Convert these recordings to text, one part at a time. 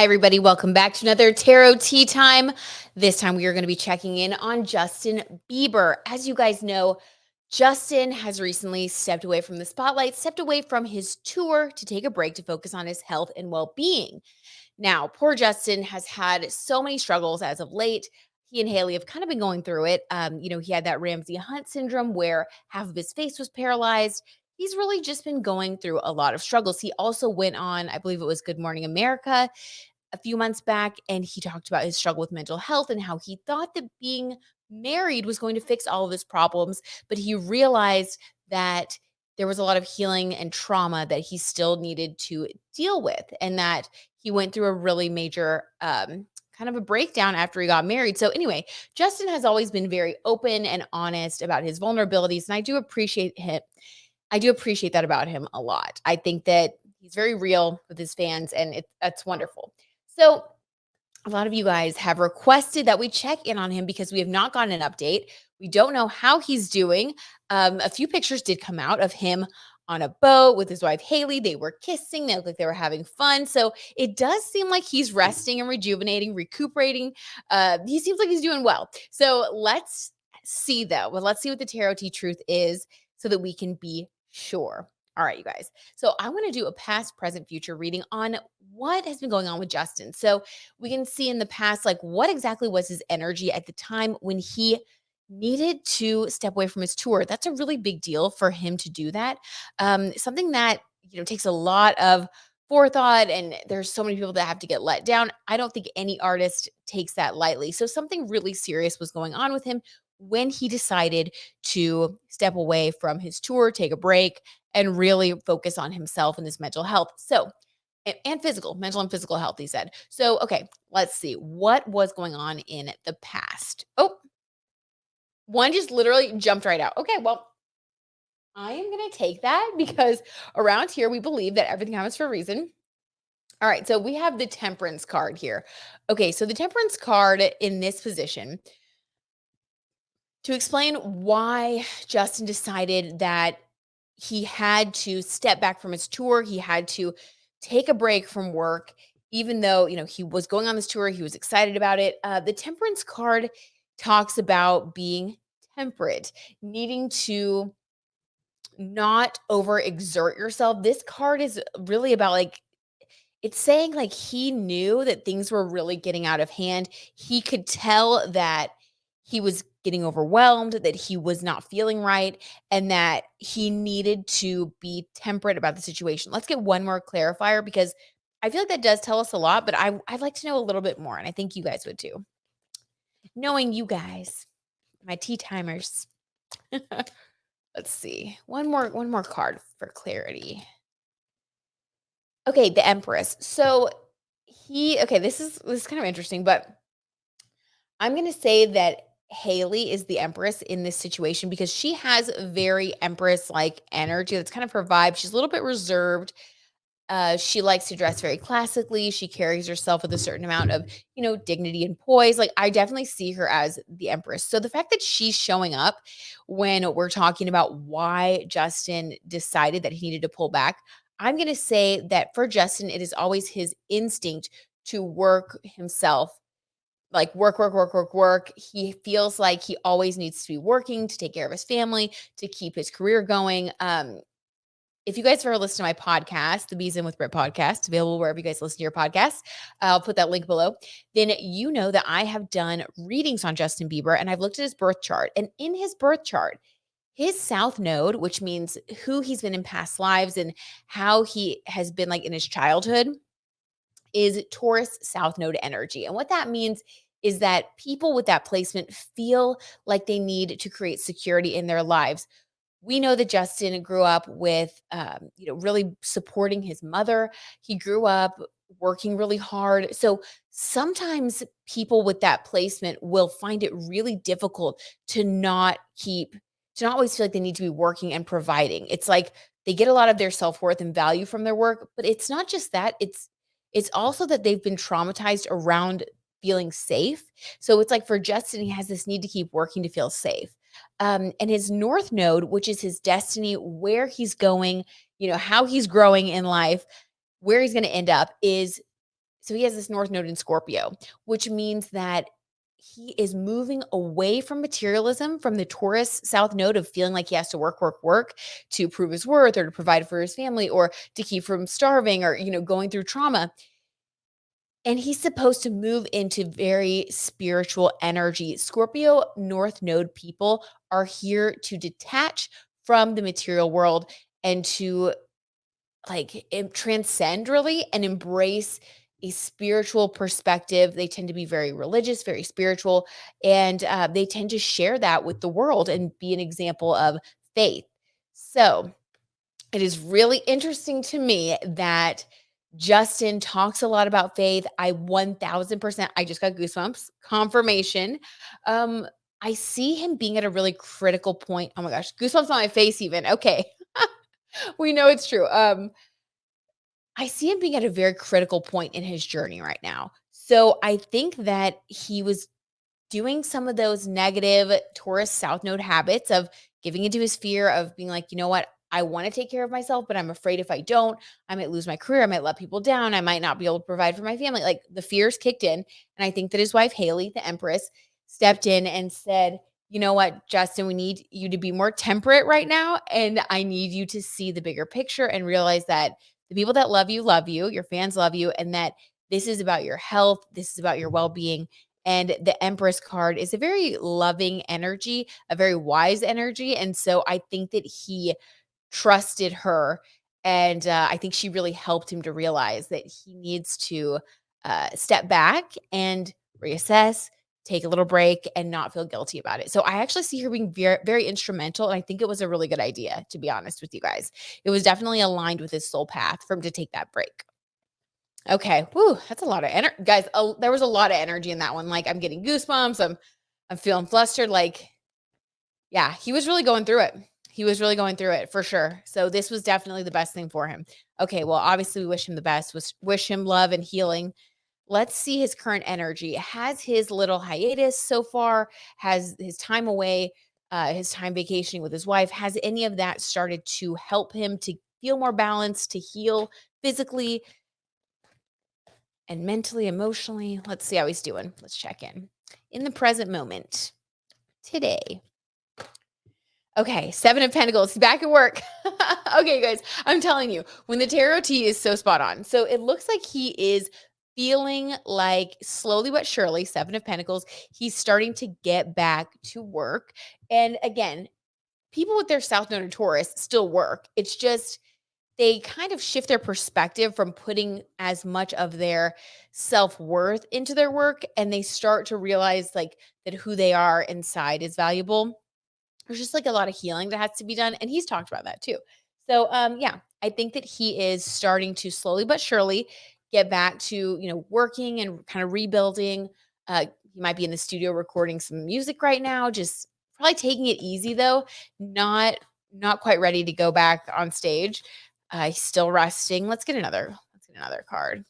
Hi, everybody. Welcome back to another Tarot Tea Time. This time we are going to be checking in on Justin Bieber. As you guys know, Justin has recently stepped away from the spotlight, stepped away from his tour to take a break to focus on his health and well being. Now, poor Justin has had so many struggles as of late. He and Haley have kind of been going through it. He had that Ramsey Hunt syndrome where half of his face was paralyzed. He's really just been going through a lot of struggles. He also went on, I believe it was Good Morning America a few months back, and he talked about his struggle with mental health and how he thought that being married was going to fix all of his problems, but he realized that there was a lot of healing and trauma that he still needed to deal with, and that he went through a really major kind of a breakdown after he got married. So anyway, Justin has always been very open and honest about his vulnerabilities, and I do appreciate him. I do appreciate that about him a lot. I think that he's very real with his fans, and that's wonderful. So, a lot of you guys have requested that we check in on him because we have not gotten an update. We don't know how he's doing. A few pictures did come out of him on a boat with his wife Haley. They were kissing. They looked like they were having fun. So it does seem like he's resting and rejuvenating, recuperating. He seems like he's doing well. So let's see though. Well, let's see what the tarot T truth is so that we can be sure. All right, you guys. So I want to do a past, present, future reading on what has been going on with Justin. So we can see in the past, like what exactly was his energy at the time when he needed to step away from his tour. That's a really big deal for him to do that. Something that, takes a lot of forethought, and there's so many people that have to get let down. I don't think any artist takes that lightly. So something really serious was going on with him when he decided to step away from his tour, take a break, and really focus on himself and his mental health. So, and physical, mental and physical health, he said. So, okay, let's see what was going on in the past. Oh, one just literally jumped right out. Okay, well, I am going to take that because around here we believe that everything happens for a reason. All right, so we have the Temperance card here. Okay, so the Temperance card in this position to explain why Justin decided that he had to step back from his tour. He had to take a break from work, even though, he was going on this tour. He was excited about it. The Temperance card talks about being temperate, needing to not overexert yourself. This card is really about like, it's saying like he knew that things were really getting out of hand. He could tell that he was getting overwhelmed, that he was not feeling right, and that he needed to be temperate about the situation. Let's get one more clarifier because I feel like that does tell us a lot, but I'd like to know a little bit more, and I think you guys would too. Knowing you guys, my tea timers. Let's see. One more card for clarity. Okay, the Empress. So this is kind of interesting, but I'm gonna say that Haley is the Empress in this situation because she has a very Empress-like energy. That's kind of her vibe. She's a little bit reserved. She likes to dress very classically. She carries herself with a certain amount of, dignity and poise. Like I definitely see her as the Empress. So the fact that she's showing up when we're talking about why Justin decided that he needed to pull back, I'm going to say that for Justin, it is always his instinct to work himself, like work, work, work, work, work. He feels like he always needs to be working to take care of his family, to keep his career going. If you guys have ever listened to my podcast, the Bees In with Brit podcast, available wherever you guys listen to your podcasts, I'll put that link below. Then you know that I have done readings on Justin Bieber and I've looked at his birth chart. And in his birth chart, his South Node, which means who he's been in past lives and how he has been like in his childhood, is Taurus South Node energy. And what that means is that people with that placement feel like they need to create security in their lives. We know that Justin grew up with, really supporting his mother. He grew up working really hard. So sometimes people with that placement will find it really difficult to not always feel like they need to be working and providing. It's like they get a lot of their self-worth and value from their work, but it's not just that. It's also that they've been traumatized around feeling safe. So it's like for Justin, he has this need to keep working to feel safe. And his North Node, which is his destiny, where he's going, how he's growing in life, where he's going to end up, is So he has this North Node in Scorpio, which means that he is moving away from materialism, from the Taurus South Node of feeling like he has to work, work, work to prove his worth or to provide for his family or to keep from starving or, going through trauma. And he's supposed to move into very spiritual energy. Scorpio North Node people are here to detach from the material world and to transcend really and embrace a spiritual perspective. They tend to be very religious, very spiritual, and they tend to share that with the world and be an example of faith. So it is really interesting to me that Justin talks a lot about faith. I 1000%, I just got goosebumps, confirmation. Um, I see him being at a really critical point. Oh my gosh, goosebumps on my face, even. Okay. We know it's true. I see him being at a very critical point in his journey right now. So I think that he was doing some of those negative Taurus South Node habits of giving into his fear of being like, you know what? I want to take care of myself, but I'm afraid if I don't, I might lose my career. I might let people down. I might not be able to provide for my family. Like the fears kicked in. And I think that his wife, Haley, the Empress, stepped in and said, you know what, Justin, we need you to be more temperate right now. And I need you to see the bigger picture and realize that the people that love you, your fans love you, and that this is about your health. This is about your well being. And the Empress card is a very loving energy, a very wise energy. And so I think that he trusted her. And I think she really helped him to realize that he needs to step back and reassess, take a little break, and not feel guilty about it. So I actually see her being very, very instrumental. And I think it was a really good idea, to be honest with you guys. It was definitely aligned with his soul path for him to take that break. Okay. Whoo, that's a lot of energy. Guys, there was a lot of energy in that one. Like I'm getting goosebumps. I'm feeling flustered. Like, yeah, he was really going through it. He was really going through it for sure. So this was definitely the best thing for him. Okay, well, obviously we wish him the best. Wish him love and healing. Let's see his current energy. Has his little hiatus so far, has his time away, his time vacationing with his wife, has any of that started to help him to feel more balanced, to heal physically, and mentally, emotionally? Let's see how he's doing. Let's check in the present moment today. Okay, 7 of Pentacles, he's back at work. Okay, guys, I'm telling you, when the tarot tea is so spot on. So it looks like he is feeling like slowly but surely, 7 of Pentacles, he's starting to get back to work. And again, people with their South Node and Taurus still work. It's just they kind of shift their perspective from putting as much of their self-worth into their work, and they start to realize like that who they are inside is valuable. There's just like a lot of healing that has to be done, and he's talked about that too. So yeah, I think that he is starting to slowly but surely get back to, working and kind of rebuilding. He might be in the studio recording some music right now, just probably taking it easy though, not quite ready to go back on stage. He's still resting. Let's get another card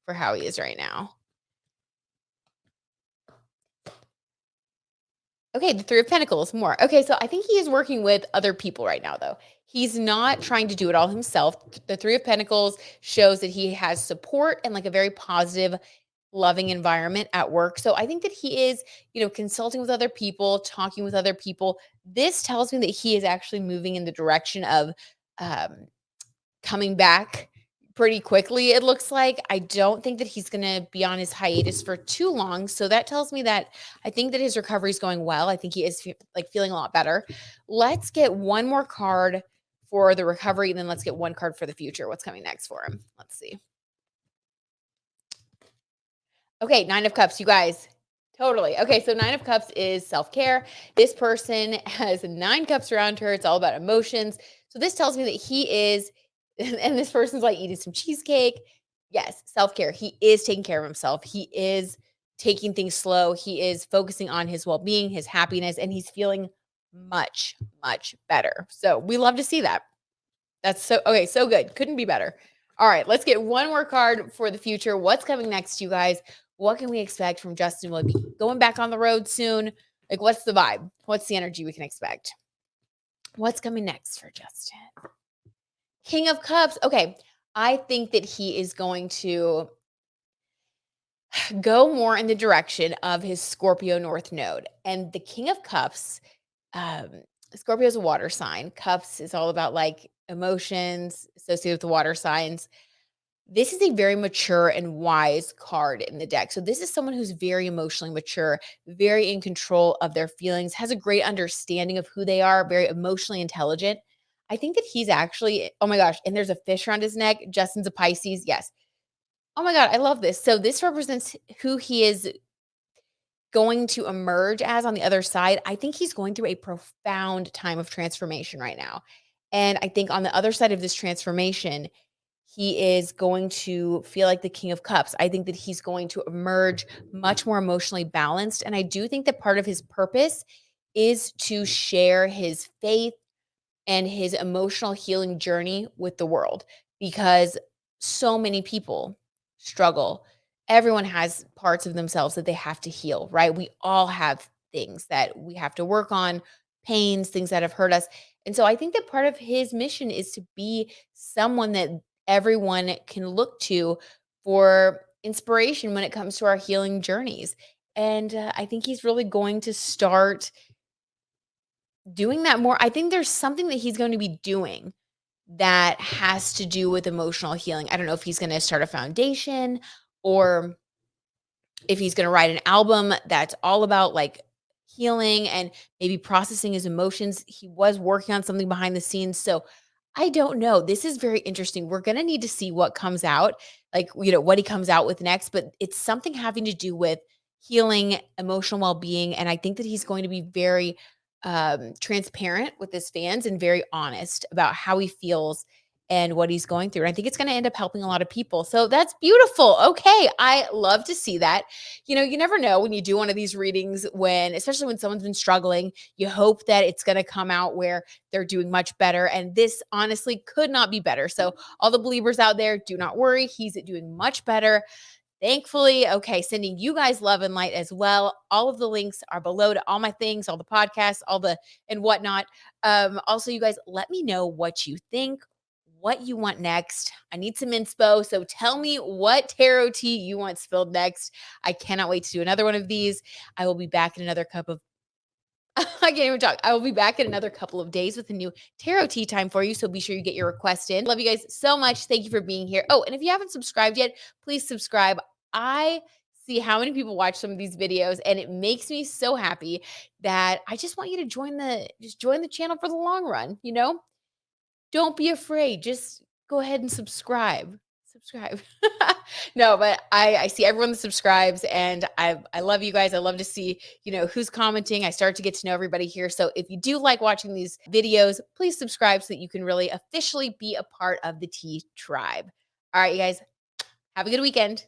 for how he is right now. Okay, the 3 of Pentacles, more. Okay, so I think he is working with other people right now, though. He's not trying to do it all himself. The 3 of Pentacles shows that he has support and like a very positive, loving environment at work. So I think that he is, consulting with other people, talking with other people. This tells me that he is actually moving in the direction of um, coming back pretty quickly, it looks like. I don't think that he's going to be on his hiatus for too long. So that tells me that I think that his recovery is going well. I think he is feeling a lot better. Let's get one more card for the recovery, and then let's get one card for the future. What's coming next for him? Let's see. Okay, 9 of Cups, you guys. Totally. Okay, so 9 of Cups is self-care. This person has 9 cups around her. It's all about emotions. So this tells me that he is, and this person's like eating some cheesecake. Yes, self-care. He is taking care of himself. He is taking things slow. He is focusing on his well-being, his happiness, and he's feeling much, much better. So we love to see that. That's so okay, so good. Couldn't be better. All right, let's get one more card for the future. What's coming next, you guys? What can we expect from Justin? Will he be going back on the road soon? Like, what's the vibe? What's the energy we can expect? What's coming next for Justin? King of Cups. Okay, I think that he is going to go more in the direction of his Scorpio North Node. And the King of Cups, um, Scorpio is a water sign. Cups is all about like emotions associated with the water signs. This is a very mature and wise card in the deck. So this is someone who's very emotionally mature, very in control of their feelings, has a great understanding of who they are, very emotionally intelligent. I think that he's actually, oh my gosh, and there's a fish around his neck. Justin's a Pisces. Yes. Oh my God, I love this. So this represents who he is going to emerge as on the other side. I think he's going through a profound time of transformation right now. And I think on the other side of this transformation, he is going to feel like the King of Cups. I think that he's going to emerge much more emotionally balanced. And I do think that part of his purpose is to share his faith and his emotional healing journey with the world because so many people struggle. Everyone has parts of themselves that they have to heal, right? We all have things that we have to work on, pains, things that have hurt us. And so I think that part of his mission is to be someone that everyone can look to for inspiration when it comes to our healing journeys. And I think he's really going to start doing that more. I think there's something that he's going to be doing that has to do with emotional healing. I don't know if he's gonna start a foundation or if he's gonna write an album that's all about, like, healing and maybe processing his emotions. He was working on something behind the scenes, so I don't know. This is very interesting. We're gonna need to see what comes out, like, what he comes out with next, but it's something having to do with healing, emotional well-being, and I think that he's going to be very, transparent with his fans and very honest about how he feels and what he's going through. And I think it's going to end up helping a lot of people. So that's beautiful. Okay. I love to see that. You never know when you do one of these readings especially when someone's been struggling, you hope that it's going to come out where they're doing much better. And this honestly could not be better. So, all the believers out there, do not worry. He's doing much better. Thankfully, okay, sending you guys love and light as well. All of the links are below to all my things, all the podcasts, all the and whatnot. Also, you guys, let me know what you think, what you want next. I need some inspo. So tell me what tarot tea you want spilled next. I cannot wait to do another one of these. I will be back in another cup of I can't even talk. I will be back in another couple of days with a new tarot tea time for you. So be sure you get your request in. Love you guys so much. Thank you for being here. Oh, and if you haven't subscribed yet, please subscribe. I see how many people watch some of these videos and it makes me so happy that I just want you to join the channel for the long run. Don't be afraid. Just go ahead and subscribe. Subscribe. No, but I see everyone that subscribes and I love you guys. I love to see, who's commenting. I start to get to know everybody here. So if you do like watching these videos, please subscribe so that you can really officially be a part of the T tribe. All right, you guys, have a good weekend.